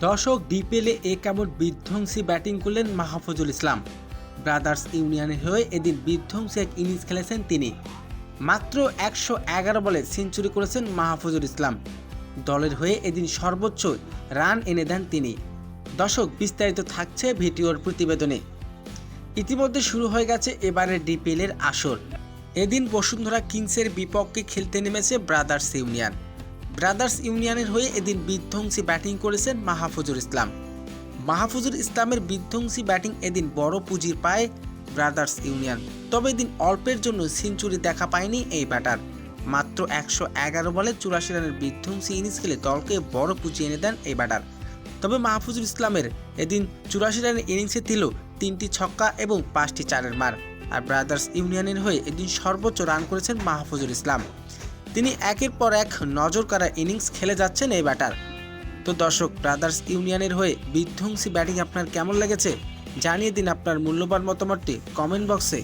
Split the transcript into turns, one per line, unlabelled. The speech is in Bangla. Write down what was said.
দর্শক ডিপিএলে কেমন বিধ্বংসী ব্যাটিং করলেন মাহফুজুল ইসলাম। ব্রাদার্স ইউনিয়নের হয়ে এদিন বিধ্বংসী এক ইনিংস খেলেছেন তিনি। মাত্র ১১১ বলে সেঞ্চুরি করেছেন মাহফুজুল ইসলাম। দলের হয়ে এদিন সর্বোচ্চ রান এনে দেন তিনি। দর্শক বিস্তারিত থাকছে ভিডিওর প্রতিবেদনে। ইতিমধ্যে শুরু হয়ে গেছে এবারের ডিপিএলের আসর। এদিন বসুন্ধরা কিংসের বিপক্ষে খেলতে নেমেছে ব্রাদার্স ইউনিয়ন। ব্রাদার্স ইউনিয়নের হয়ে এদিন বিধ্বংসী ব্যাটিং করেছেন মাহফুজুল ইসলাম। মাহফুজুল ইসলামের বিধ্বংসী ব্যাটিং এদিন বড় পুঁজির পায় ব্রাদার্স ইউনিয়ন। তবে এদিন অল্পের জন্য সেঞ্চুরি দেখা পায়নি এই ব্যাটার। মাত্র ১১১ বলে ৮৪ রানের বিধ্বংসী ইনিংস খেলে দলকে বড় পুঁজি এনে দেন এই ব্যাটার। তবে মাহফুজুল ইসলামের এদিন ৮৪ রানের ইনিংসে ছিল ৩টি ছক্কা এবং ৫টি চারের মার। আর ব্রাদার্স ইউনিয়নের হয়ে এদিন সর্বোচ্চ রান করেছেন মাহফুজুল ইসলাম। তিনি একের পর এক নজর কাড়া ইনিংস খেলে যাচ্ছেন এই ব্যাটার। তো দর্শক, ব্রাদার্স ইউনিয়নের হয়ে বিধ্বংসী ব্যাটিং আপনার কেমন লেগেছে জানিয়ে দিন আপনার মূল্যবান মতামতটি কমেন্ট বক্সে।